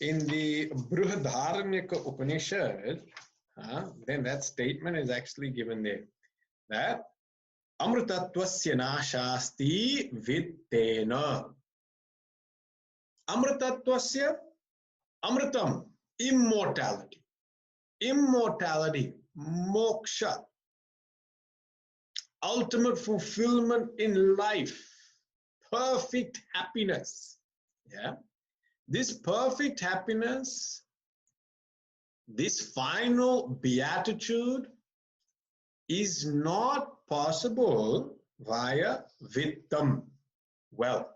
In the Brihadaranyaka Upanishad, then that statement is actually given there, that Amritatvasya nashasti vittena. Amritatvasya, Amritam, immortality. Immortality, moksha, ultimate fulfillment in life, perfect happiness. Yeah. This perfect happiness, this final beatitude is not possible via vittam, wealth.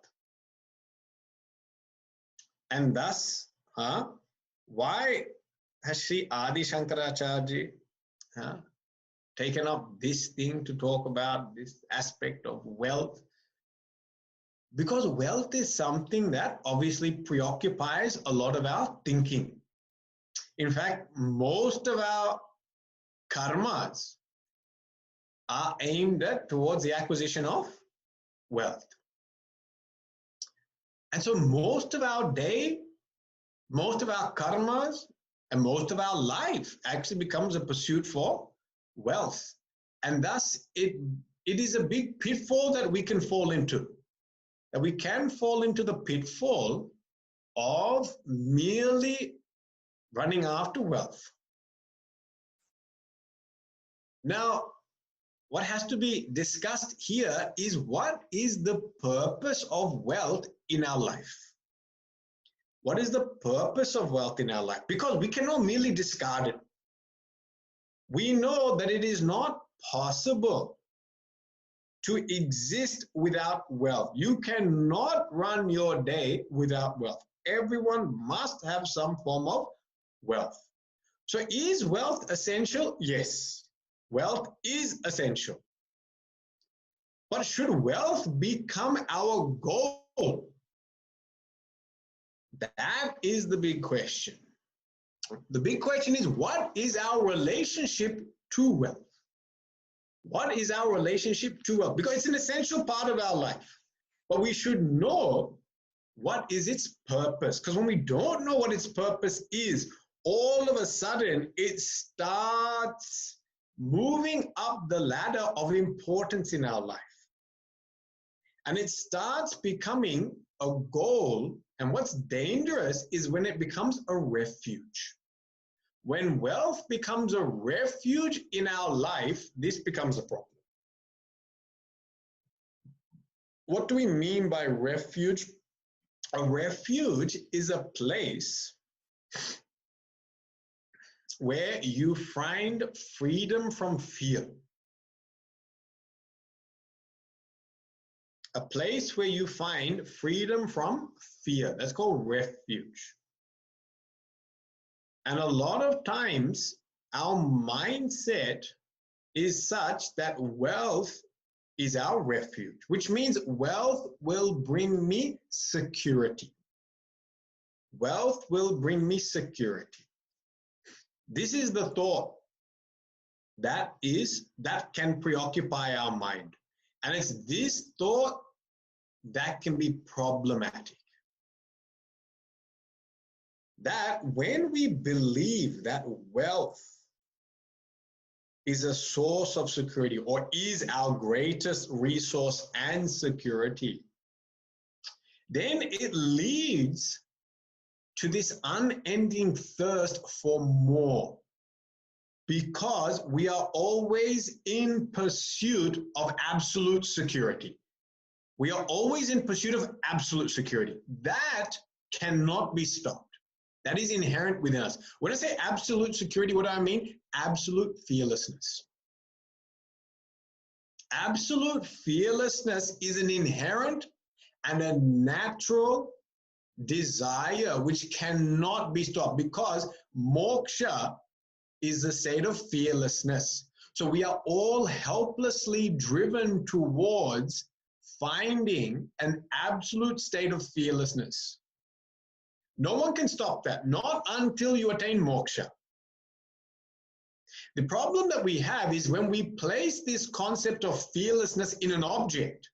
And thus, why has Sri Adi Shankaracharya taken up this thing to talk about this aspect of wealth? Because wealth is something that obviously preoccupies a lot of our thinking. In fact, most of our karmas are aimed at towards the acquisition of wealth. And so most of our day, most of our karmas, and most of our life actually becomes a pursuit for wealth. And thus it is a big pitfall that we can fall into. That we can fall into the pitfall of merely running after wealth. Now, what has to be discussed here is what is the purpose of wealth in our life? What is the purpose of wealth in our life? Because we cannot merely discard it. We know that it is not possible to exist without wealth. You cannot run your day without wealth. Everyone must have some form of wealth. So is wealth essential? Yes, wealth is essential. But should wealth become our goal? That is the big question. The big question is, what is our relationship to wealth? What is our relationship to wealth? Because it's an essential part of our life. But we should know what is its purpose. Because when we don't know what its purpose is, all of a sudden it starts moving up the ladder of importance in our life. And it starts becoming a goal. And what's dangerous is when it becomes a refuge. When wealth becomes a refuge in our life, this becomes a problem. What do we mean by refuge? A refuge is a place where you find freedom from fear. A place where you find freedom from fear. That's called refuge. And a lot of times, our mindset is such that wealth is our refuge, which means wealth will bring me security. Wealth will bring me security. This is the thought that can preoccupy our mind. And it's this thought that can be problematic. That when we believe that wealth is a source of security or is our greatest resource and security, then it leads to this unending thirst for more, because we are always in pursuit of absolute security. We are always in pursuit of absolute security. That cannot be stopped. That is inherent within us. When I say absolute security, what do I mean? Absolute fearlessness. Absolute fearlessness is an inherent and a natural desire which cannot be stopped, because moksha is the state of fearlessness. So we are all helplessly driven towards finding an absolute state of fearlessness. No one can stop that, not until you attain moksha. The problem that we have is when we place this concept of fearlessness in an object,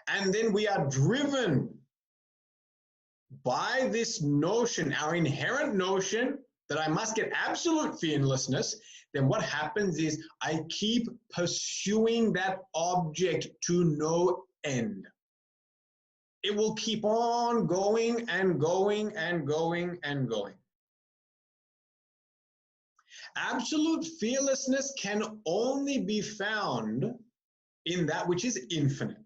and then we are driven by this notion, our inherent notion that I must get absolute fearlessness, then what happens is I keep pursuing that object to no end. It will keep on going and going and going and going. Absolute fearlessness can only be found in that which is infinite.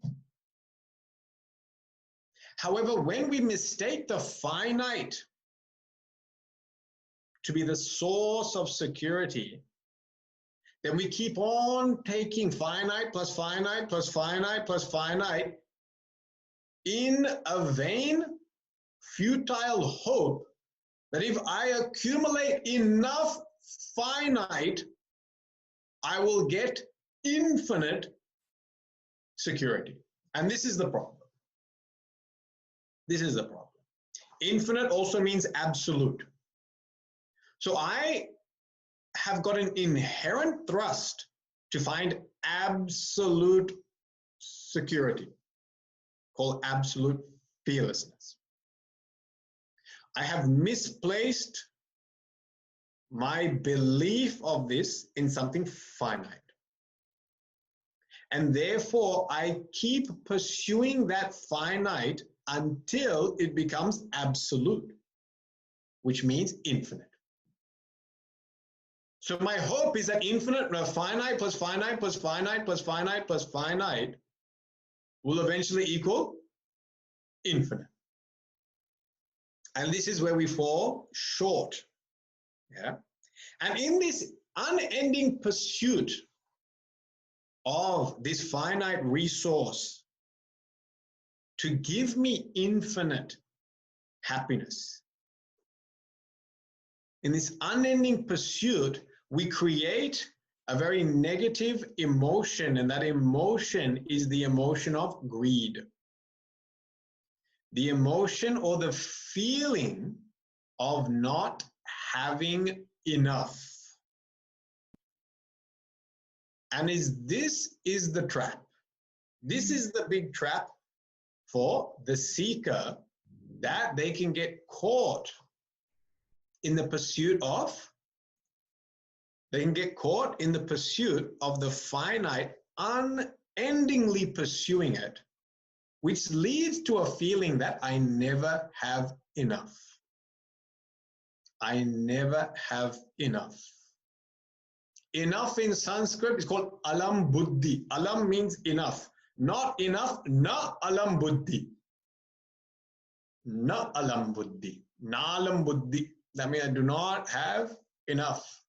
However, when we mistake the finite to be the source of security, then we keep on taking finite plus finite plus finite plus finite in a vain, futile hope that if I accumulate enough finite, I will get infinite security. And this is the problem. This is the problem. Infinite also means absolute. So I have got an inherent thrust to find absolute security, called absolute fearlessness. I have misplaced my belief of this in something finite. And therefore, I keep pursuing that finite until it becomes absolute, which means infinite. So my hope is that infinite, finite plus finite plus finite plus finite plus finite will eventually equal infinite. And this is where we fall short. Yeah. And in this unending pursuit of this finite resource to give me infinite happiness, in this unending pursuit, we create a very negative emotion, and that emotion is the emotion of greed. The emotion or the feeling of not having enough. And this is the trap. This is the big trap for the seeker, that they can get caught in the pursuit of, the finite, unendingly pursuing it, which leads to a feeling that I never have enough. I never have enough. Enough in Sanskrit is called alam buddhi. Alam means enough. Not enough, na alam buddhi. Na alam buddhi. Na alam buddhi. That means I do not have enough.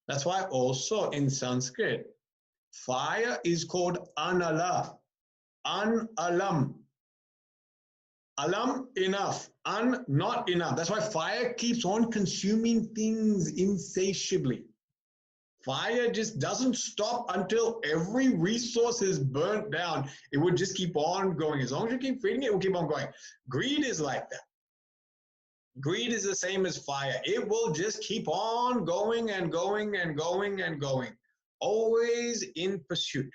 That's why also in Sanskrit, fire is called anala. An-alam. Alam, enough. An, not enough. That's why fire keeps on consuming things insatiably. Fire just doesn't stop until every resource is burnt down. It would just keep on going. As long as you keep feeding it, it will keep on going. Greed is like that. Greed is the same as fire. It will just keep on going and going and going and going, always in pursuit.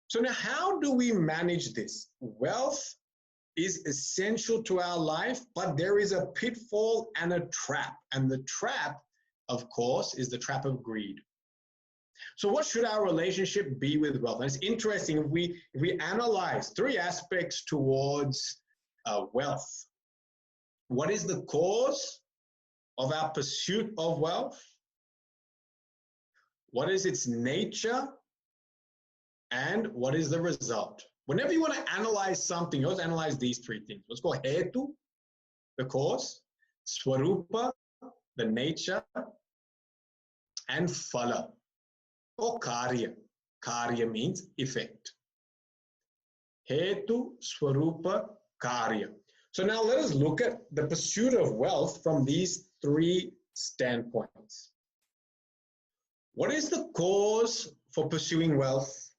So now, how do we manage this? Wealth is essential to our life, but there is a pitfall and a trap. And the trap, of course, is the trap of greed. So what should our relationship be with wealth? And it's interesting, if we analyze three aspects towards wealth. What is the cause of our pursuit of wealth? What is its nature? And what is the result? Whenever you want to analyze something, you always analyze these three things. What's called hetu, the cause, swarupa, the nature, and phala, or karya. Karya means effect. Hetu, swarupa, karya. So now let us look at the pursuit of wealth from these three standpoints. What is the cause for pursuing wealth?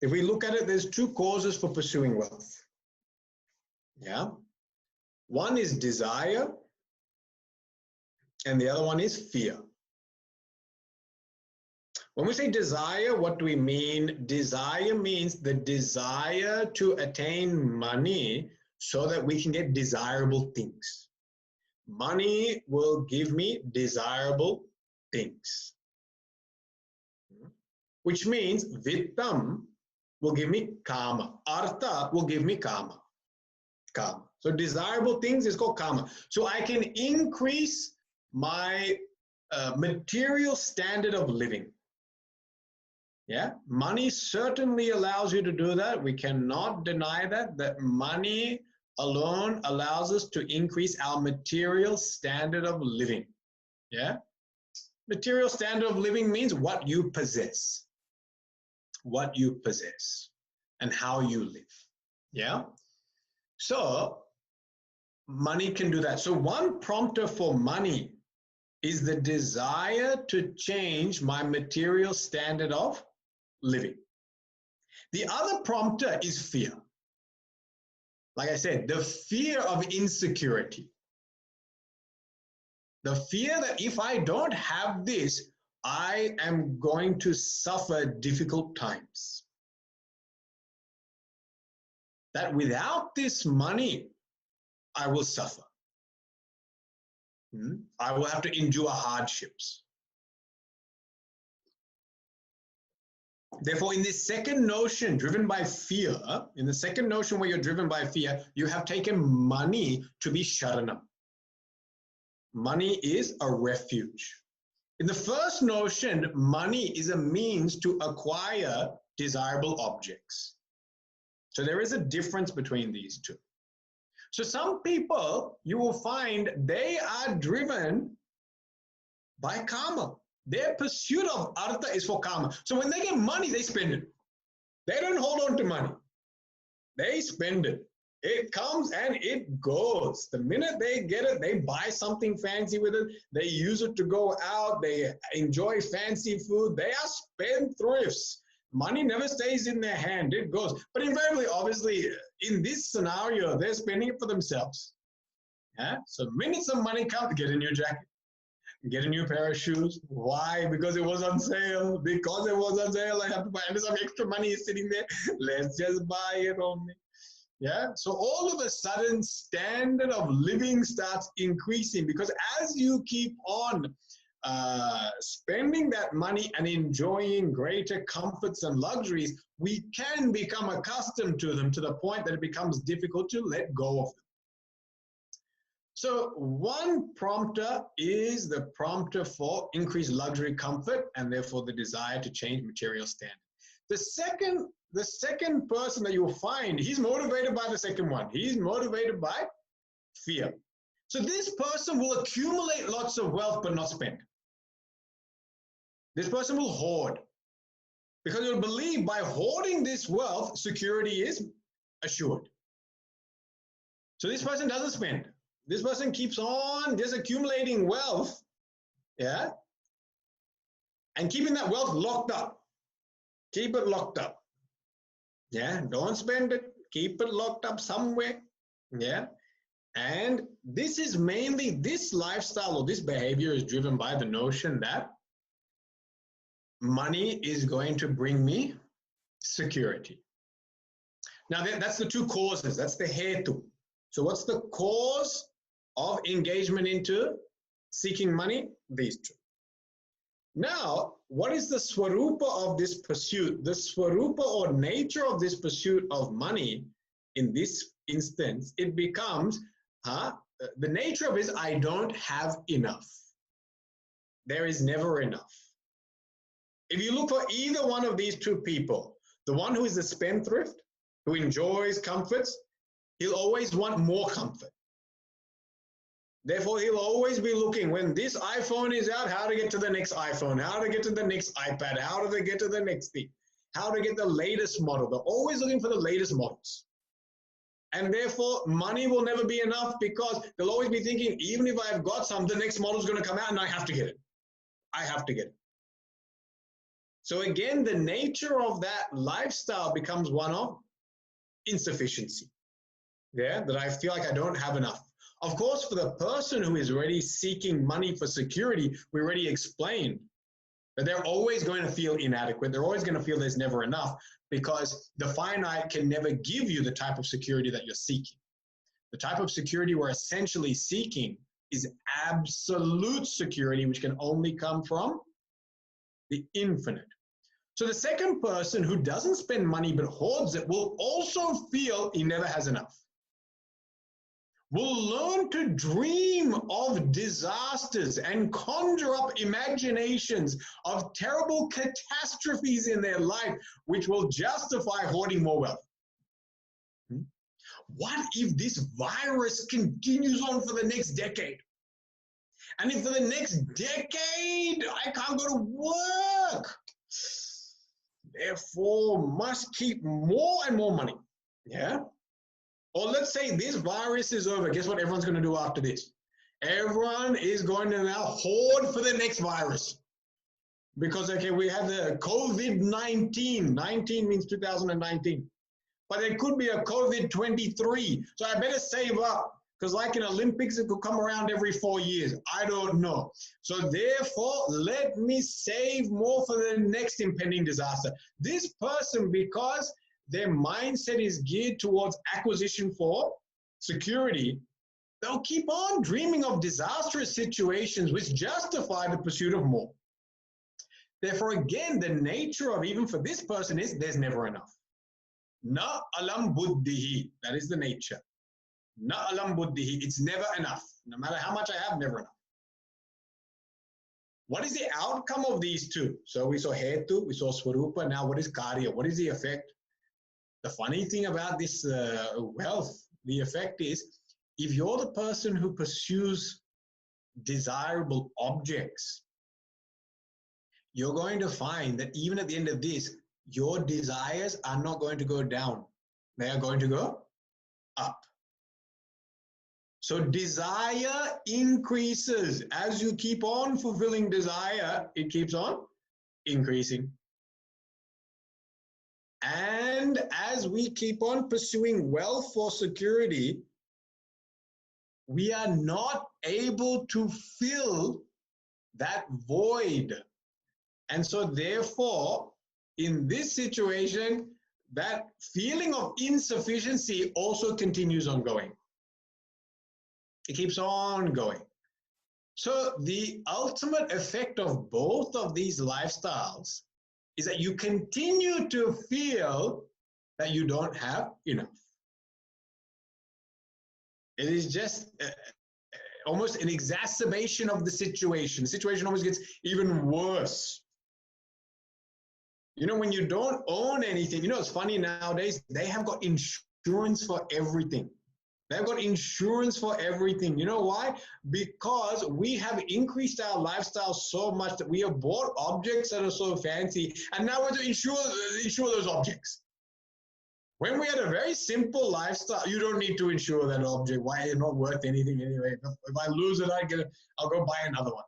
If we look at it, there's two causes for pursuing wealth. Yeah. One is desire, and the other one is fear. When we say desire, what do we mean? Desire means the desire to attain money so that we can get desirable things. Money will give me desirable things. Which means vittam will give me kama. Artha will give me kama. Kama. So desirable things is called kama. So I can increase my material standard of living. Yeah, money certainly allows you to do that. We cannot deny that money alone allows us to increase our material standard of living. Yeah, material standard of living means what you possess, and how you live. Yeah, so money can do that. So one prompter for money is the desire to change my material standard of living. The other prompter is fear. Like I said, the fear of insecurity. The fear that if I don't have this, I am going to suffer difficult times. That without this money, I will suffer. I will have to endure hardships. Therefore, in this second notion, driven by fear, in the second notion where you're driven by fear, you have taken money to be sharanam. Money is a refuge. In the first notion, money is a means to acquire desirable objects. So there is a difference between these two. So some people, you will find they are driven by karma. Their pursuit of artha is for karma. So when they get money, they spend it. They don't hold on to money. They spend it. It comes and it goes. The minute they get it, they buy something fancy with it. They use it to go out. They enjoy fancy food. They are spendthrifts. Money never stays in their hand. It goes. But invariably, obviously, in this scenario, they're spending it for themselves. Yeah? So the minute some money comes, get a new jacket. Get a new pair of shoes. Why? Because it was on sale. Because it was on sale, I have to buy. And some extra money is sitting there. Let's just buy it only. Yeah. So all of a sudden, standard of living starts increasing because as you keep on spending that money and enjoying greater comforts and luxuries, we can become accustomed to them to the point that it becomes difficult to let go of them. So one prompter is the prompter for increased luxury comfort and therefore the desire to change material standard. The second person that you'll find, he's motivated by the second one. He's motivated by fear. So this person will accumulate lots of wealth but not spend. This person will hoard because he'll believe by hoarding this wealth, security is assured. So this person doesn't spend. This person keeps on just accumulating wealth, yeah, and keeping that wealth locked up. Keep it locked up. Yeah, don't spend it. Keep it locked up somewhere. Yeah. And this is mainly, this lifestyle or this behavior is driven by the notion that money is going to bring me security. Now, that's the two causes. That's the hetu. So what's the cause of engagement into seeking money? These two. Now, what is the swarupa of this pursuit? The swarupa or nature of this pursuit of money, in this instance, it becomes, the nature of it is I don't have enough. There is never enough. If you look for either one of these two people, the one who is a spendthrift, who enjoys comforts, he'll always want more comfort. Therefore, he'll always be looking, when this iPhone is out, how to get to the next iPhone, how to get to the next iPad, how to get to the next thing, how to get the latest model. They're always looking for the latest models. And therefore, money will never be enough because they'll always be thinking, even if I've got some, the next model is going to come out and I have to get it. I have to get it. So again, the nature of that lifestyle becomes one of insufficiency. Yeah, that I feel like I don't have enough. Of course, for the person who is already seeking money for security, we already explained that they're always going to feel inadequate. They're always going to feel there's never enough, because the finite can never give you the type of security that you're seeking. The type of security we're essentially seeking is absolute security, which can only come from the infinite. So the second person who doesn't spend money but hoards it will also feel he never has enough. Will learn to dream of disasters and conjure up imaginations of terrible catastrophes in their life, which will justify hoarding more wealth. What if this virus continues on for the next decade? And if for the next decade I can't go to work, therefore must keep more and more money. Yeah? Or let's say this virus is over. Guess what everyone's going to do after this? Everyone is going to now hoard for the next virus. Because, okay, we have the COVID-19. 19 means 2019. But there could be a COVID-23. So I better save up. Because like in Olympics, it could come around every 4 years. I don't know. So therefore, let me save more for the next impending disaster. This person, because their mindset is geared towards acquisition for security, they'll keep on dreaming of disastrous situations which justify the pursuit of more. Therefore, again, the nature of, even for this person, is there's never enough. Na alam buddhihi, that is the nature. Na alam buddhihi, it's never enough. No matter how much I have, never enough. What is the outcome of these two? So we saw hetu, we saw swarupa, now what is karya? What is the effect? The funny thing about this wealth, the effect is, if you're the person who pursues desirable objects, you're going to find that even at the end of this, your desires are not going to go down. They are going to go up. So desire increases. As you keep on fulfilling desire, it keeps on increasing. And as we keep on pursuing wealth for security, we are not able to fill that void. And so therefore, in this situation, that feeling of insufficiency also continues on going. It keeps on going. So the ultimate effect of both of these lifestyles is that you continue to feel that you don't have enough. It is just almost an exacerbation of the situation. The situation almost gets even worse. You know, when you don't own anything, you know, it's funny nowadays, they have got insurance for everything. They've got insurance for everything. You know why? Because we have increased our lifestyle so much that we have bought objects that are so fancy, and now we're to insure those objects. When we had a very simple lifestyle, you don't need to insure that object. Why? It's not worth anything anyway. If I lose it, I'll go buy another one.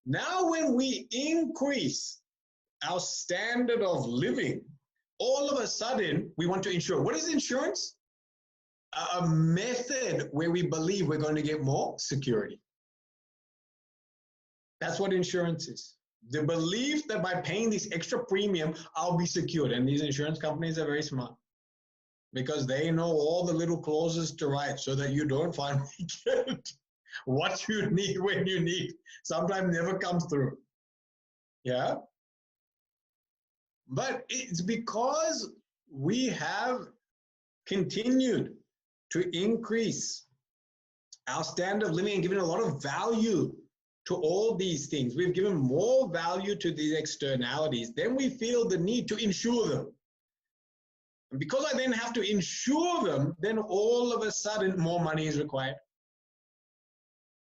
Now when we increase our standard of living, all of a sudden we want to insure. What is insurance? A method where we believe we're going to get more security. That's what insurance is. The belief that by paying this extra premium, I'll be secured. And these insurance companies are very smart because they know all the little clauses to write so that you don't finally get what you need when you need. Sometimes never comes through. Yeah? But it's because we have continued to increase our standard of living and given a lot of value to all these things. We've given more value to these externalities. Then we feel the need to insure them. And because I then have to insure them, then all of a sudden more money is required.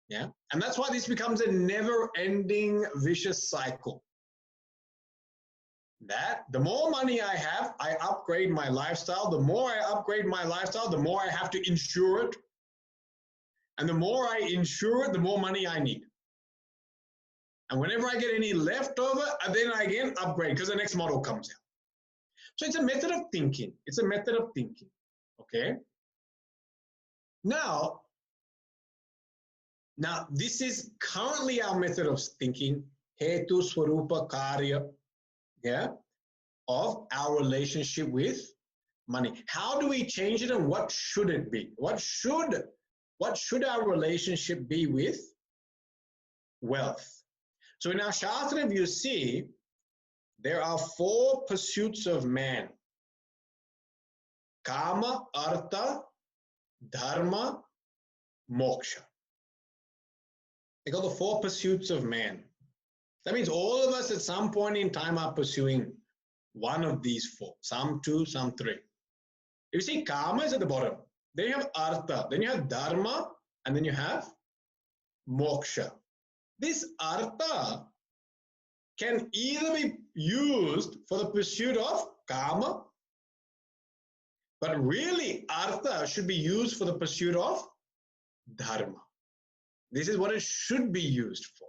Yeah. And that's why this becomes a never-ending vicious cycle. That the more money I have, I upgrade my lifestyle. The more I upgrade my lifestyle, the more I have to insure it. And the more I insure it, the more money I need. And whenever I get any leftover, then I again upgrade because the next model comes out. So it's a method of thinking. It's a method of thinking. Okay? Now, this is currently our method of thinking, Hetu Swarupa Karya, of our relationship with money. How do we change it, and what should it be? What should our relationship be with wealth? So in our Shastra, if you see, there are 4 pursuits of man: Kama, Artha, Dharma, Moksha. They call the 4 pursuits of man. That means all of us at some point in time are pursuing one of these 4. Some 2, some 3. You see, Kama is at the bottom. Then you have Artha, then you have Dharma, and then you have Moksha. This Artha can either be used for the pursuit of Kama, but really Artha should be used for the pursuit of Dharma. This is what it should be used for.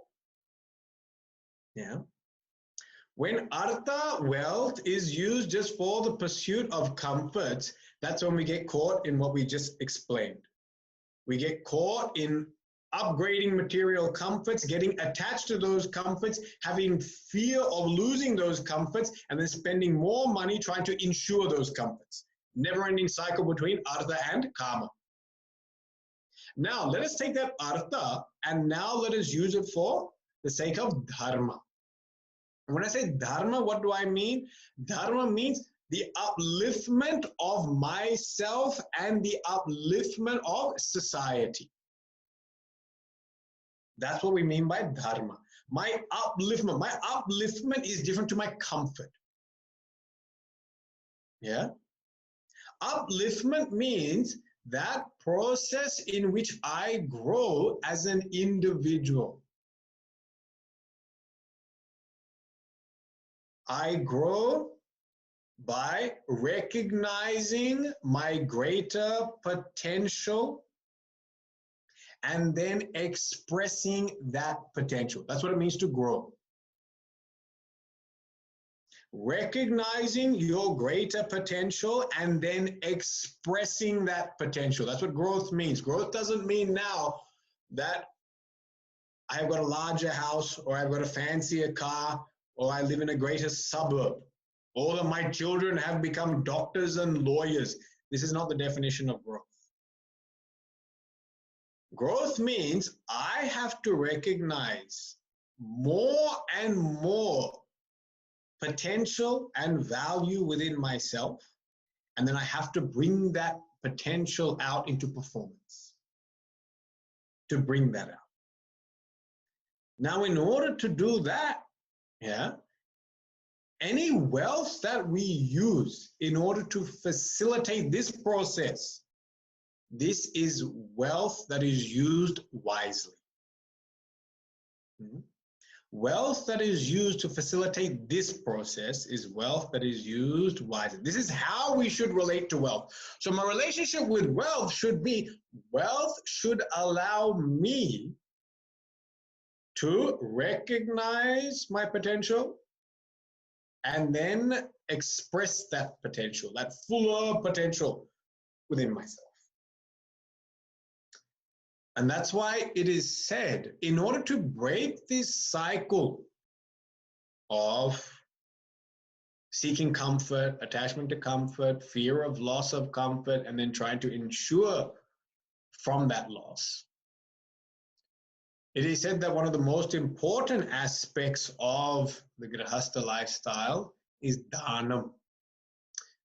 When Artha, wealth, is used just for the pursuit of comforts, that's when we get caught in what we just explained. We get caught in upgrading material comforts, getting attached to those comforts, having fear of losing those comforts, and then spending more money trying to ensure those comforts. Never-ending cycle between Artha and Kama. Now, let us take that Artha and now let us use it for the sake of Dharma. And when I say Dharma, what do I mean? Dharma means the upliftment of myself and the upliftment of society. That's what we mean by Dharma. My upliftment is different to my comfort. Upliftment means that process in which I grow as an individual. I grow by recognizing my greater potential and then expressing that potential. That's what it means to grow. Recognizing your greater potential and then expressing that potential. That's what growth means. Growth doesn't mean now that I've got a larger house or I've got a fancier car or I live in a greater suburb or that my children have become doctors and lawyers. This is not the definition of growth. Growth means I have to recognize more and more potential and value within myself, and then I have to bring that potential out into performance, to bring that out. Now, in order to do that, any wealth that we use in order to facilitate this process, this is wealth that is used wisely. Wealth that is used to facilitate this process is wealth that is used wisely. This is how we should relate to wealth. So my relationship with wealth should be, wealth should allow me to recognize my potential and then express that potential, that fuller potential within myself. And that's why it is said, in order to break this cycle of seeking comfort, attachment to comfort, fear of loss of comfort, and then trying to ensure from that loss, it is said that one of the most important aspects of the Grihastha lifestyle is Dhanam.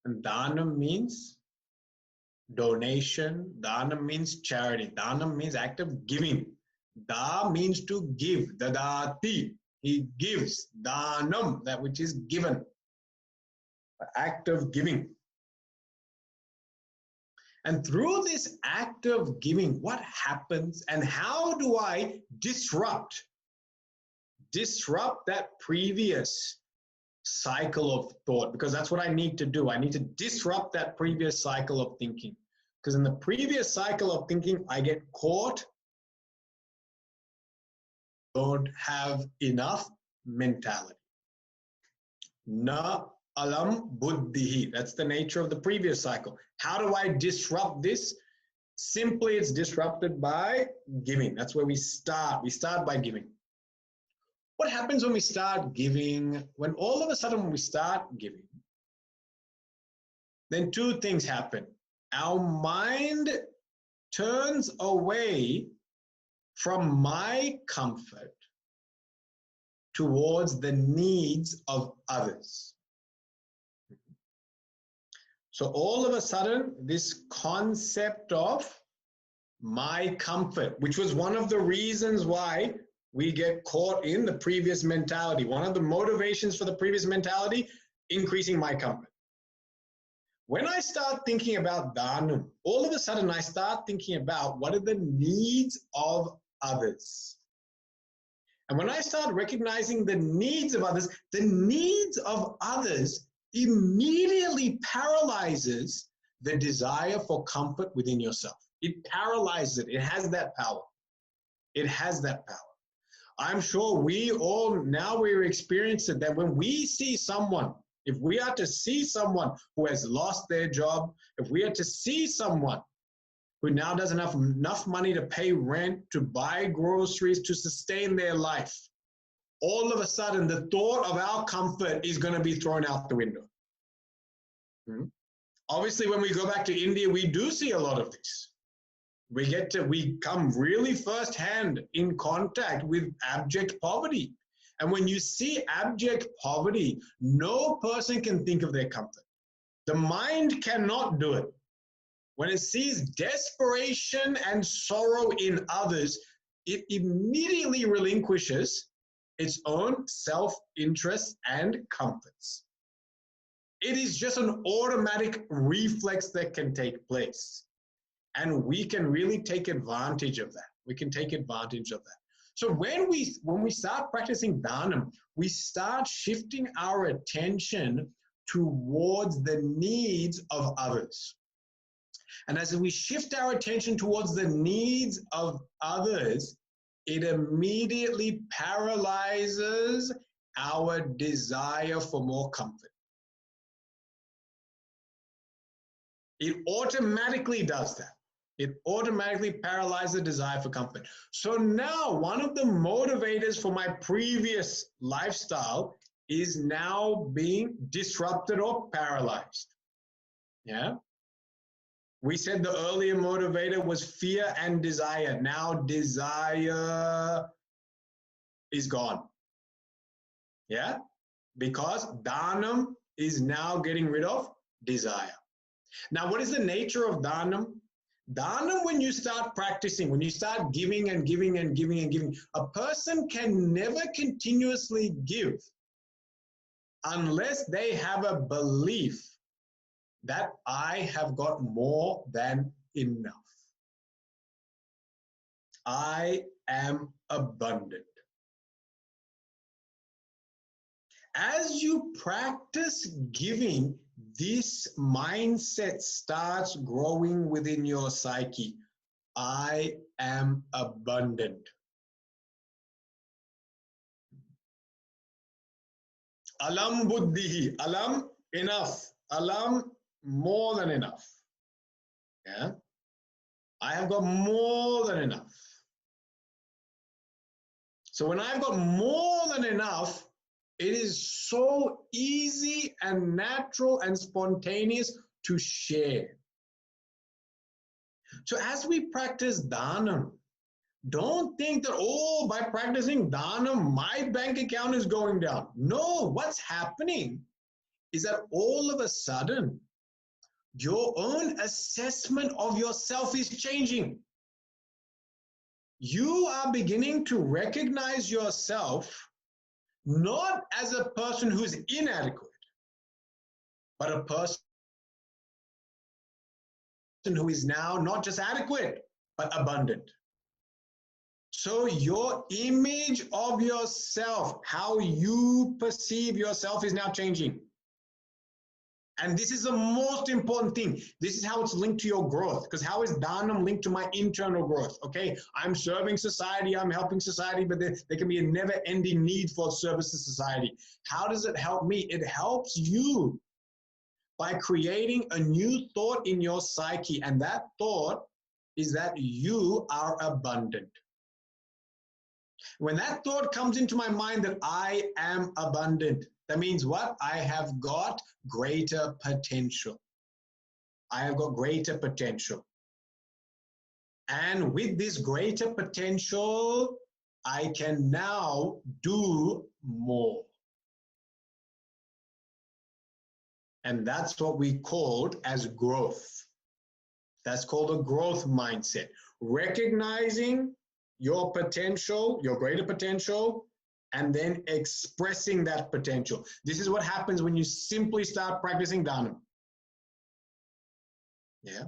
And Dhanam means donation. Dhanam means charity. Dhanam means act of giving. Da means to give. Dadati. He gives. Dhanam, that which is given. The act of giving. And through this act of giving, what happens and how do I disrupt that previous cycle of thought? Because that's what I need to do. I need to disrupt that previous cycle of thinking. Because in the previous cycle of thinking, I get caught, don't have enough mentality. Na alam buddhihi. That's the nature of the previous cycle. How do I disrupt this? Simply, it's disrupted by giving. That's where we start. We start by giving. What happens when we start giving? When all of a sudden when we start giving, then two things happen. Our mind turns away from my comfort towards the needs of others. So all of a sudden, this concept of my comfort, which was one of the reasons why we get caught in the previous mentality. One of the motivations for the previous mentality, increasing my comfort. When I start thinking about dhanam, all of a sudden I start thinking about what are the needs of others. And when I start recognizing the needs of others, the needs of others immediately paralyzes the desire for comfort within yourself. It paralyzes it. It has that power. It has that power. I'm sure we all, now we're experiencing that when we see someone, if we are to see someone who has lost their job, if we are to see someone who now doesn't have enough money to pay rent, to buy groceries, to sustain their life, all of a sudden the thought of our comfort is going to be thrown out the window. Obviously, when we go back to India, we do see a lot of this. We come really firsthand in contact with abject poverty. And when you see abject poverty, no person can think of their comfort. The mind cannot do it. When it sees desperation and sorrow in others, it immediately relinquishes its own self-interest and comforts. It is just an automatic reflex that can take place. And we can really take advantage of that. We can take advantage of that. So when we start practicing dhanam, we start shifting our attention towards the needs of others. And as we shift our attention towards the needs of others, it immediately paralyzes our desire for more comfort. It automatically does that. It automatically paralyzes the desire for comfort. So now one of the motivators for my previous lifestyle is now being disrupted or paralyzed. Yeah. We said the earlier motivator was fear and desire. Now desire is gone. Yeah. Because dhanam is now getting rid of desire. Now, what is the nature of dhanam? Dhanam, when you start practicing, when you start giving and giving and giving and giving, a person can never continuously give unless they have a belief that I have got more than enough. I am abundant. As you practice giving, this mindset starts growing within your psyche. I am abundant. Alam buddhihi. Alam, enough. Alam, more than enough. Yeah? I have got more than enough. So when I've got more than enough, it is so easy and natural and spontaneous to share. So as we practice dhanam, don't think that, oh, by practicing dhanam, my bank account is going down. No, what's happening is that all of a sudden, your own assessment of yourself is changing. You are beginning to recognize yourself not as a person who's inadequate, but a person who is now not just adequate, but abundant. So your image of yourself, how you perceive yourself, is now changing. And this is the most important thing. This is how it's linked to your growth. Because how is dhanam linked to my internal growth? Okay, I'm serving society, I'm helping society, but there can be a never-ending need for service to society. How does it help me? It helps you by creating a new thought in your psyche. And that thought is that you are abundant. When that thought comes into my mind that I am abundant, that means what? I have got greater potential. I have got greater potential. And with this greater potential, I can now do more. And that's what we called as growth. That's called a growth mindset. Recognizing your potential, your greater potential, and then expressing that potential. This is what happens when you simply start practicing dana. Yeah.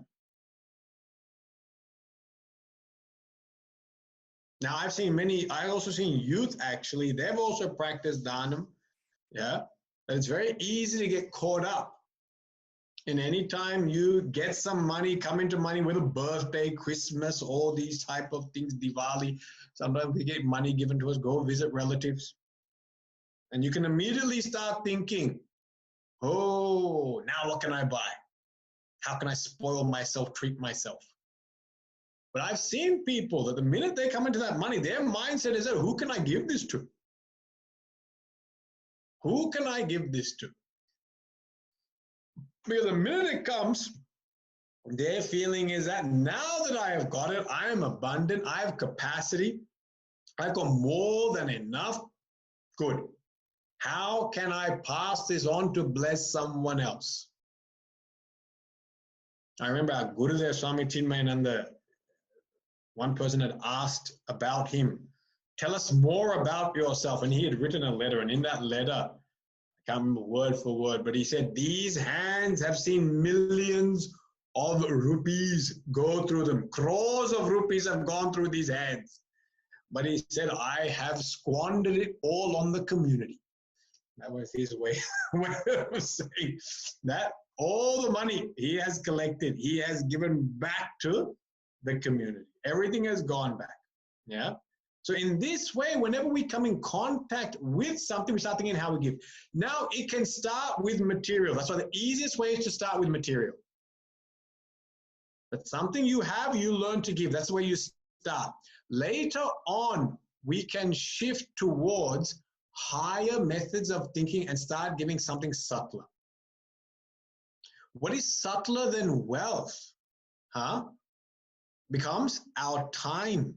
Now I've also seen youth actually, they've also practiced dana. Yeah. But it's very easy to get caught up. And anytime you get some money, come into money with a birthday, Christmas, all these type of things, Diwali, sometimes we get money given to us, go visit relatives. And you can immediately start thinking, oh, now what can I buy? How can I spoil myself, treat myself? But I've seen people that the minute they come into that money, their mindset is that, who can I give this to? Who can I give this to? Because the minute it comes, their feeling is that now that I have got it, I am abundant, I have capacity, I've got more than enough. Good. How can I pass this on to bless someone else? I remember our Gurudev Swami Chinmaya, one person had asked about him, tell us more about yourself. And he had written a letter, and in that letter, I can't remember word for word, but he said, these hands have seen millions of rupees go through them. Crores of rupees have gone through these hands. But he said, I have squandered it all on the community. That was his way of saying that all the money he has collected, he has given back to the community. Everything has gone back. Yeah. So in this way, whenever we come in contact with something, we start thinking how we give. Now it can start with material. That's why the easiest way is to start with material. But something you have, you learn to give. That's the way you start. Later on, we can shift towards higher methods of thinking and start giving something subtler. What is subtler than wealth? Becomes our time.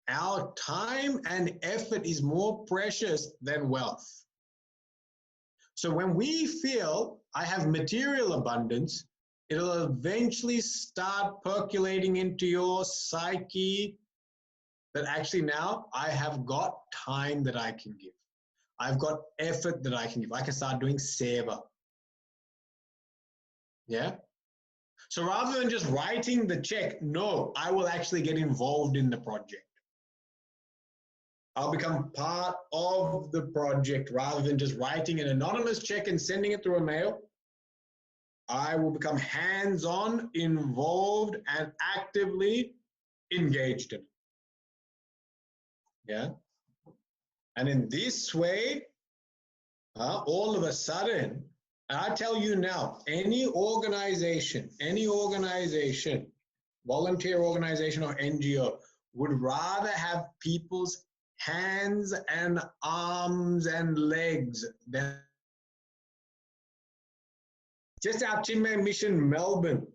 Our time and effort is more precious than wealth. So when we feel I have material abundance, it'll eventually start percolating into your psyche that actually now I have got time that I can give. I've got effort that I can give. I can start doing seva. Yeah? So rather than just writing the check, no, I will actually get involved in the project. I'll become part of the project rather than just writing an anonymous check and sending it through a mail. I will become hands-on, involved, and actively engaged in it. Yeah? And in this way, all of a sudden, and I tell you now, any organization, volunteer organization or NGO, would rather have people's hands and arms and legs than just our Chinmaya mission Melbourne.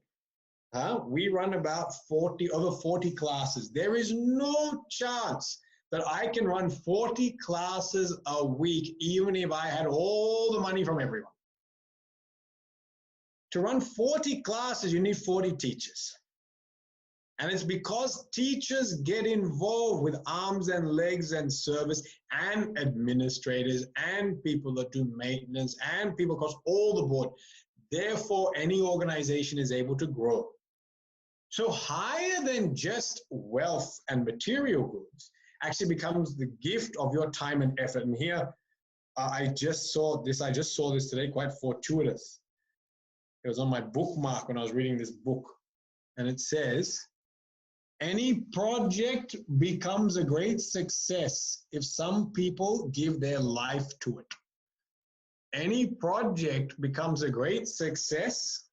We run about over 40 classes. There is no chance that I can run 40 classes a week, even if I had all the money from everyone. To run 40 classes, you need 40 teachers. And it's because teachers get involved with arms and legs and service and administrators and people that do maintenance and people across all the board. Therefore, any organization is able to grow. So higher than just wealth and material goods actually becomes the gift of your time and effort. And here, I just saw this today, quite fortuitous. It was on my bookmark when I was reading this book. And it says, any project becomes a great success if some people give their life to it. Any project becomes a great success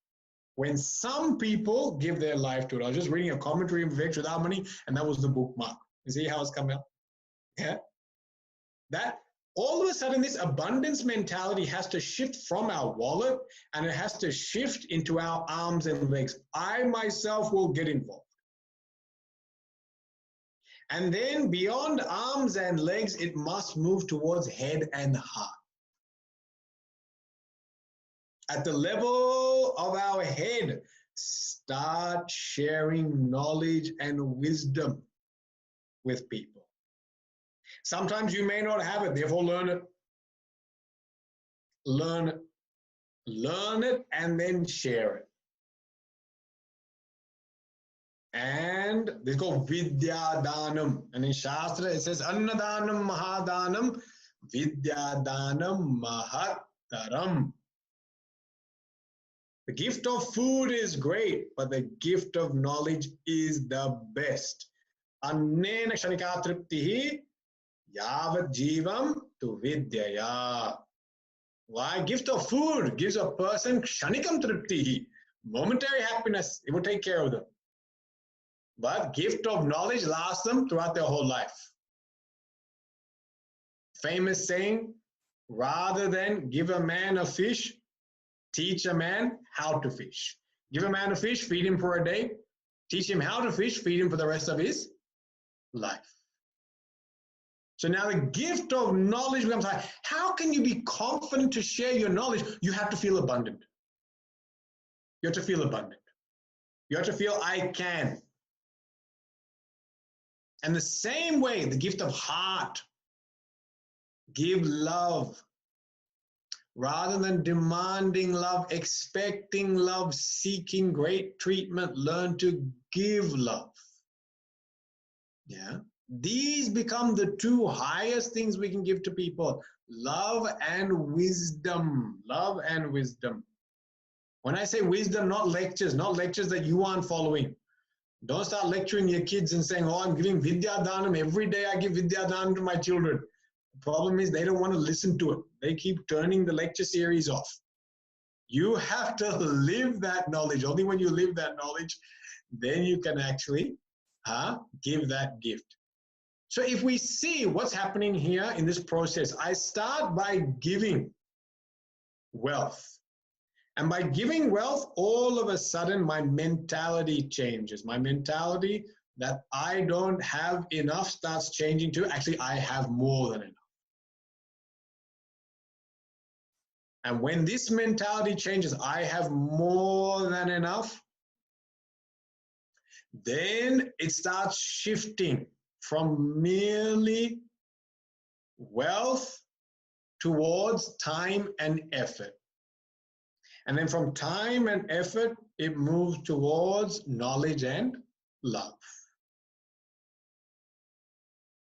when some people give their life to it. I was just reading a commentary of Vivek Chudamani, and that was the bookmark. You see how it's come out? Yeah. That all of a sudden this abundance mentality has to shift from our wallet, and it has to shift into our arms and legs. I myself will get involved. And then beyond arms and legs, it must move towards head and heart. At the level of our head, start sharing knowledge and wisdom with people. Sometimes you may not have it, therefore learn it. Learn it and then share it. And this is called Vidya Danam. And in Shastra it says Annadanam Mahadanam Vidya Danam Mahataram. The gift of food is great, but the gift of knowledge is the best. Annena Kshanika Triptihi Yavat Jivam tu Vidyaya. Why? Gift of food gives a person Kshanikam Triptihi, momentary happiness. It will take care of them. But gift of knowledge lasts them throughout their whole life. Famous saying, rather than give a man a fish, teach a man how to fish. Give a man a fish, feed him for a day. Teach him how to fish, feed him for the rest of his life. So now the gift of knowledge becomes high. How can you be confident to share your knowledge? You have to feel abundant. You have to feel abundant. You have to feel I can. And the same way, the gift of heart. Give love. Rather than demanding love, expecting love, seeking great treatment, learn to give love. Yeah. These become the two highest things we can give to people. Love and wisdom. Love and wisdom. When I say wisdom, not lectures that you aren't following. Don't start lecturing your kids and saying, oh, I'm giving Vidya Dhanam. Every day I give Vidya Dhanam to my children. The problem is they don't want to listen to it. They keep turning the lecture series off. You have to live that knowledge. Only when you live that knowledge, then you can actually give that gift. So if we see what's happening here in this process, I start by giving wealth. And by giving wealth, all of a sudden my mentality changes. My mentality that I don't have enough starts changing to actually I have more than enough. And when this mentality changes, I have more than enough, then it starts shifting from merely wealth towards time and effort. And then from time and effort, it moves towards knowledge and love.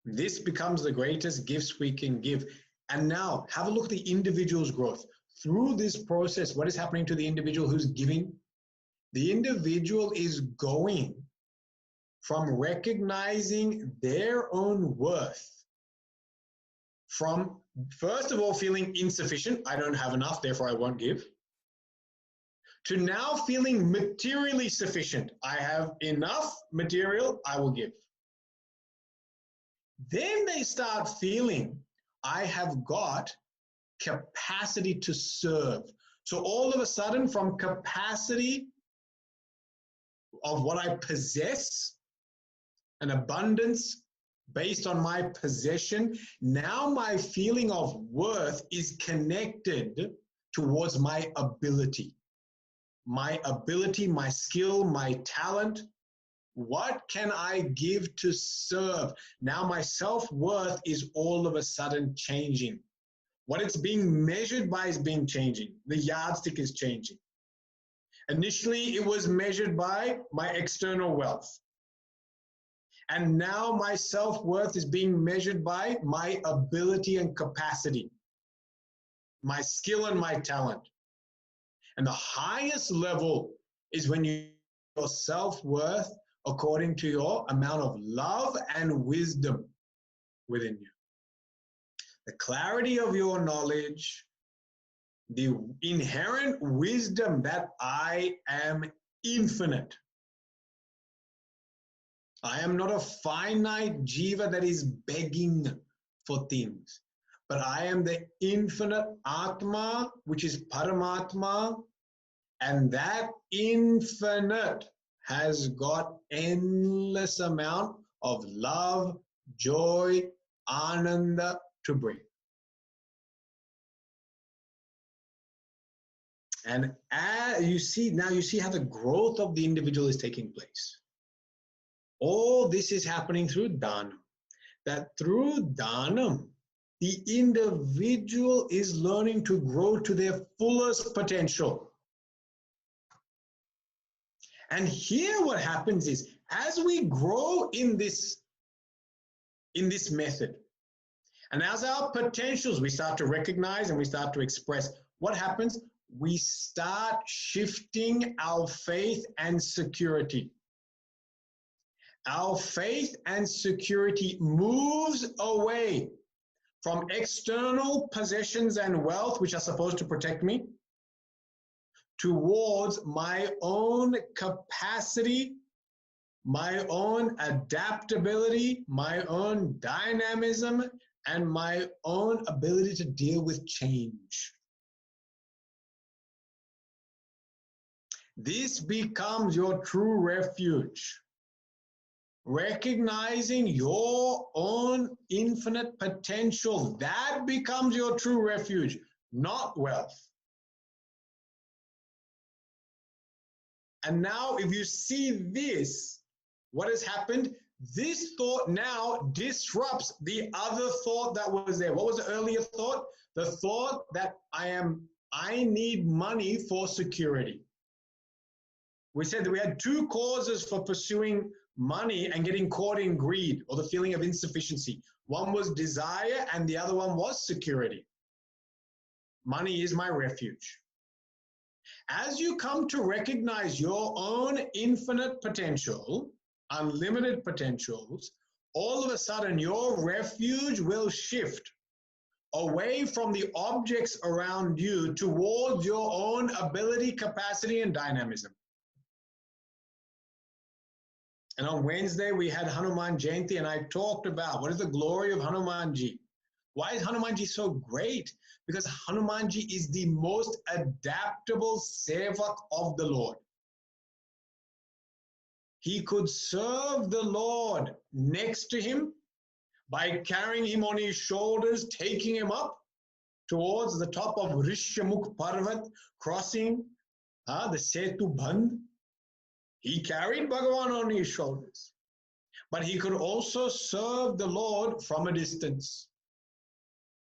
This becomes the greatest gifts we can give. And now have a look at the individual's growth. Through this process, what is happening to the individual who's giving? The individual is going from recognizing their own worth, from first of all feeling insufficient, I don't have enough, therefore I won't give, to now feeling materially sufficient, I have enough material, I will give. Then they start feeling, I have got capacity to serve. So all of a sudden, from capacity of what I possess, an abundance based on my possession, now my feeling of worth is connected towards my ability. My ability, my skill, my talent. What can I give to serve? Now my self-worth is all of a sudden changing. What it's being measured by is being changing. The yardstick is changing. Initially, it was measured by my external wealth. And now my self-worth is being measured by my ability and capacity, my skill and my talent. And the highest level is when your self-worth according to your amount of love and wisdom within you. The clarity of your knowledge, the inherent wisdom that I am infinite. I am not a finite jiva that is begging for things, but I am the infinite Atma, which is Paramatma, and that infinite has got endless amount of love, joy, ananda to bring. And you see how the growth of the individual is taking place. All this is happening through dhanam. That through dhanam, the individual is learning to grow to their fullest potential. And here what happens is, as we grow in this method, and as our potentials, we start to recognize and we start to express, what happens? We start shifting our faith and security. Our faith and security moves away from external possessions and wealth, which are supposed to protect me, towards my own capacity, my own adaptability, my own dynamism, and my own ability to deal with change. This becomes your true refuge. Recognizing your own infinite potential, that becomes your true refuge, not wealth. And now if you see this, what has happened? This thought now disrupts the other thought that was there. What was the earlier thought? The thought that I need money for security. We said that we had two causes for pursuing money and getting caught in greed or the feeling of insufficiency. One was desire and the other one was security. Money is my refuge. As you come to recognize your own infinite potential, unlimited potentials, all of a sudden your refuge will shift away from the objects around you towards your own ability, capacity, and dynamism. And on Wednesday, we had Hanuman Jayanti, and I talked about what is the glory of Hanuman Ji. Why is Hanuman Ji so great? Because Hanuman Ji is the most adaptable sevak of the Lord. He could serve the Lord next to him by carrying him on his shoulders, taking him up towards the top of Rishyamukh Parvat, crossing the Setu Bandh. He carried Bhagavan on his shoulders. But he could also serve the Lord from a distance.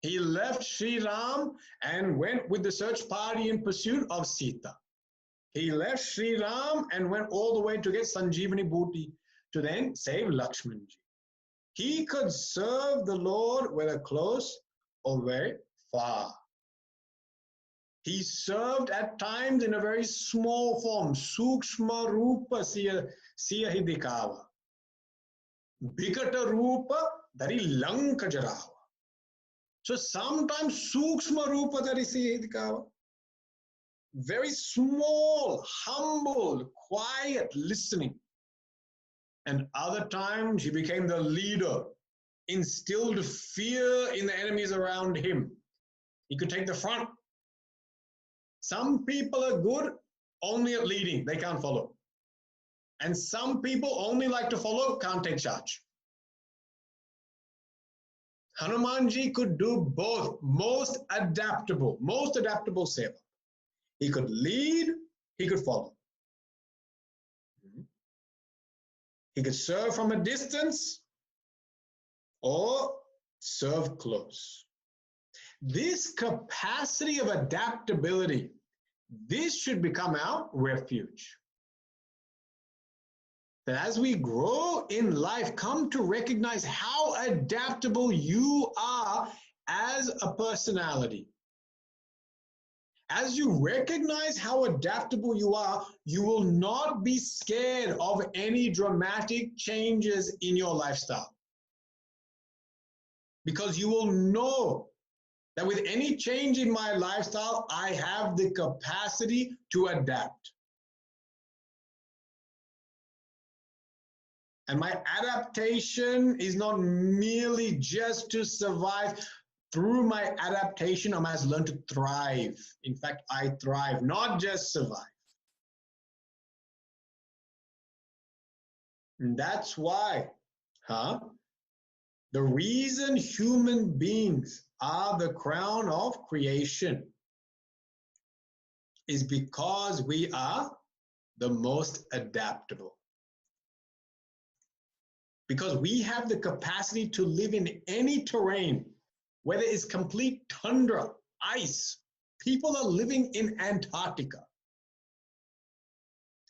He left Sri Ram and went with the search party in pursuit of Sita. He left Sri Ram and went all the way to get Sanjeevani Bhuti to then save Lakshmanji. He could serve the Lord whether close or very far. He served at times in a very small form, Sukshma Rupa Siya Hidikava. Bikata Rupa Dari Lanka Jarawa. So sometimes Sukshma Rupa Dari Siya Hidikava. Very small, humble, quiet listening. And other times he became the leader, instilled fear in the enemies around him. He could take the front. Some people are good only at leading, they can't follow. And some people only like to follow, can't take charge. Hanumanji could do both, most adaptable seva. He could lead, he could follow. He could serve from a distance or serve close. This capacity of adaptability, this should become our refuge. That as we grow in life, come to recognize how adaptable you are as a personality. As you recognize how adaptable you are, you will not be scared of any dramatic changes in your lifestyle. Because you will know That with any change in my lifestyle, I have the capacity to adapt. And my adaptation is not merely just to survive. Through my adaptation, I must learn to thrive. In fact, I thrive, not just survive. And that's why, the reason human beings are the crown of creation is because we are the most adaptable. Because we have the capacity to live in any terrain, whether it's complete tundra, ice. People are living in Antarctica.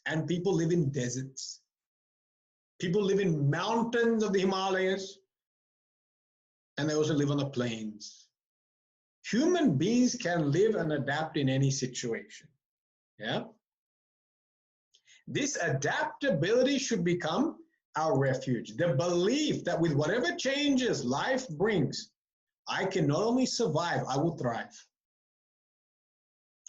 And people live in deserts. People live in mountains of the Himalayas. And they also live on the plains. Human beings can live and adapt in any situation. Yeah? This adaptability should become our refuge. The belief that with whatever changes life brings, I can not only survive, I will thrive.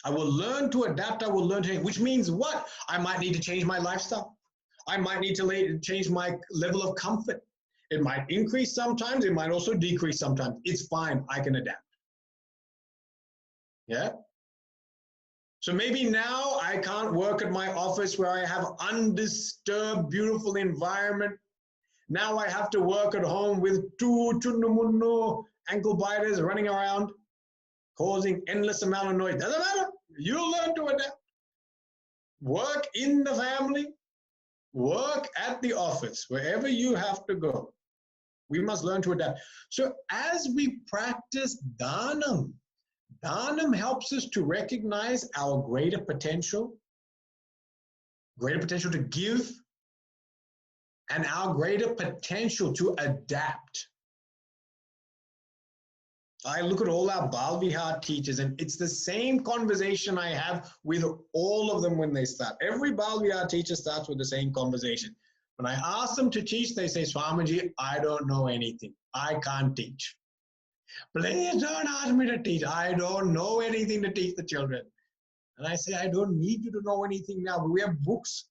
I will learn to adapt, I will learn to change, which means what? I might need to change my lifestyle. I might need to change my level of comfort. It might increase sometimes, it might also decrease sometimes. It's fine, I can adapt. Yeah? So maybe now I can't work at my office where I have undisturbed, beautiful environment. Now I have to work at home with two chunnumunnu ankle biters running around, causing endless amount of noise. Doesn't matter. You'll learn to adapt. Work in the family, work at the office, wherever you have to go. We must learn to adapt. So as we practice dhanam, dhanam helps us to recognize our greater potential to give, and our greater potential to adapt. I look at all our Bal Vihar teachers, and it's the same conversation I have with all of them when they start. Every Bal Vihar teacher starts with the same conversation. When I ask them to teach, they say, Swamiji, I don't know anything. I can't teach. Please don't ask me to teach. I don't know anything to teach the children. And I say, I don't need you to know anything now. We have books.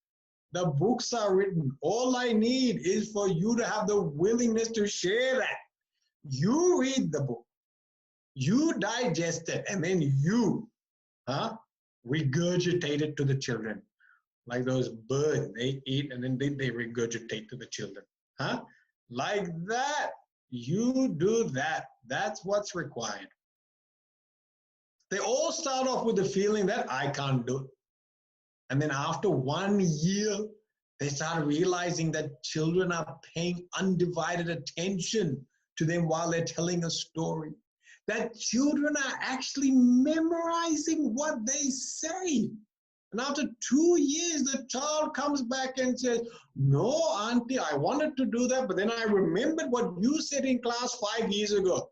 The books are written. All I need is for you to have the willingness to share that. You read the book. You digest it, and then you regurgitate it to the children. Like those birds, they eat and then they regurgitate to the children. Like that. You do that. That's what's required. They all start off with the feeling that I can't do it. And then after 1 year, they start realizing that children are paying undivided attention to them while they're telling a story. That children are actually memorizing what they say. And after 2 years, the child comes back and says, no, auntie, I wanted to do that, but then I remembered what you said in class 5 years ago.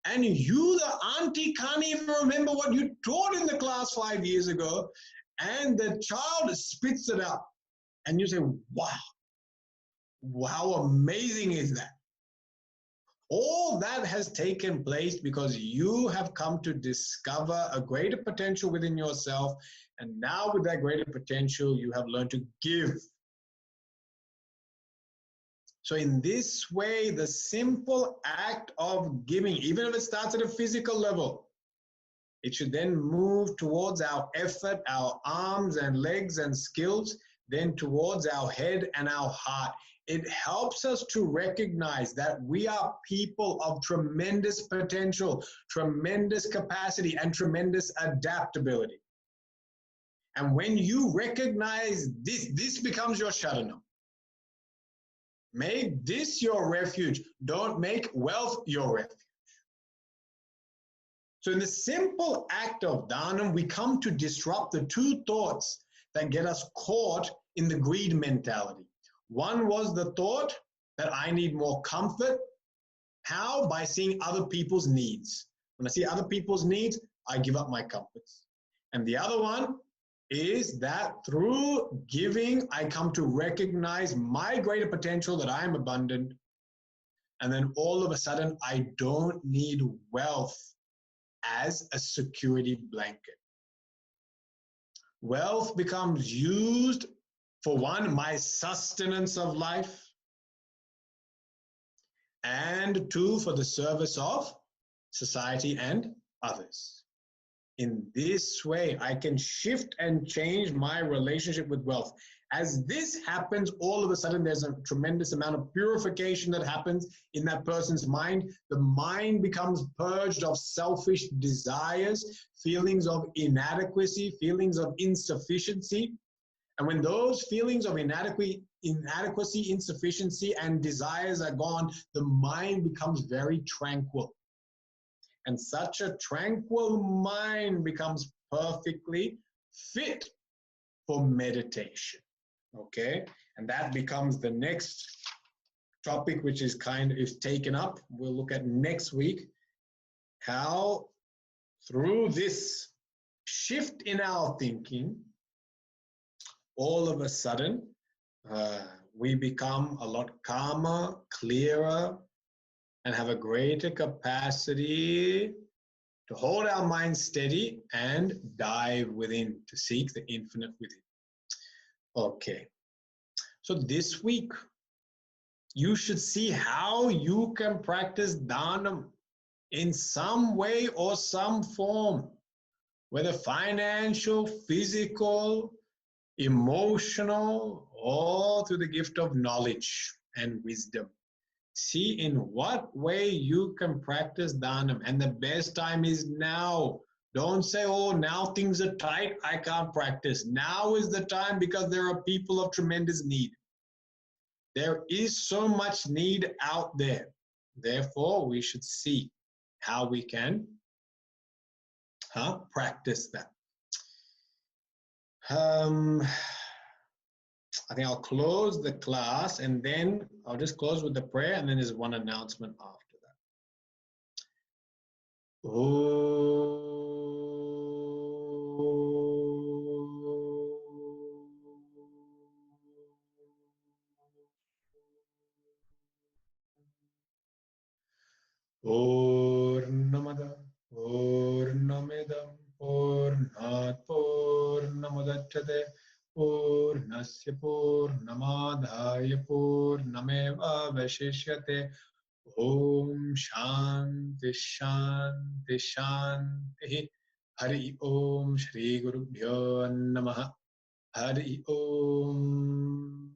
And you, the auntie, can't even remember what you taught in the class 5 years ago. And the child spits it out. And you say, wow, how amazing is that? All that has taken place because you have come to discover a greater potential within yourself. And now with that greater potential, you have learned to give. So in this way, the simple act of giving, even if it starts at a physical level, it should then move towards our effort, our arms and legs and skills, then towards our head and our heart. It helps us to recognize that we are people of tremendous potential, tremendous capacity, and tremendous adaptability. And when you recognize this, this becomes your sharanam. Make this your refuge. Don't make wealth your refuge. So in the simple act of dhanam, we come to disrupt the two thoughts that get us caught in the greed mentality. One was the thought that I need more comfort. How? By seeing other people's needs. When I see other people's needs, I give up my comforts. And the other one is that through giving, I come to recognize my greater potential, that I am abundant. And then all of a sudden, I don't need wealth as a security blanket. Wealth becomes used for one, my sustenance of life, and two, for the service of society and others. In this way, I can shift and change my relationship with wealth. As this happens, all of a sudden, there's a tremendous amount of purification that happens in that person's mind. The mind becomes purged of selfish desires, feelings of inadequacy, feelings of insufficiency. And when those feelings of inadequacy, insufficiency, and desires are gone, the mind becomes very tranquil. And such a tranquil mind becomes perfectly fit for meditation. Okay? And that becomes the next topic, which is taken up. We'll look at next week how through this shift in our thinking, all of a sudden, we become a lot calmer, clearer, and have a greater capacity to hold our mind steady and dive within to seek the infinite within. Okay. So this week, you should see how you can practice dhanam in some way or some form, whether financial, physical, emotional, or through the gift of knowledge and wisdom. See in what way you can practice dhanam. And the best time is now. Don't say, oh, now things are tight, I can't practice. Now is the time, because there are people of tremendous need. There is so much need out there. Therefore, we should see how we can practice that. I think I'll close the class, and then I'll just close with the prayer, and then there's one announcement after that. Purnamada Purnamidam Purnat Purnamudachyate Purnasya Purnamadhaya Purnameva Vashishyate. Om Shanti Shanti Shanti. Hari Om Shri Gurubhyo Namaha. Hari Om.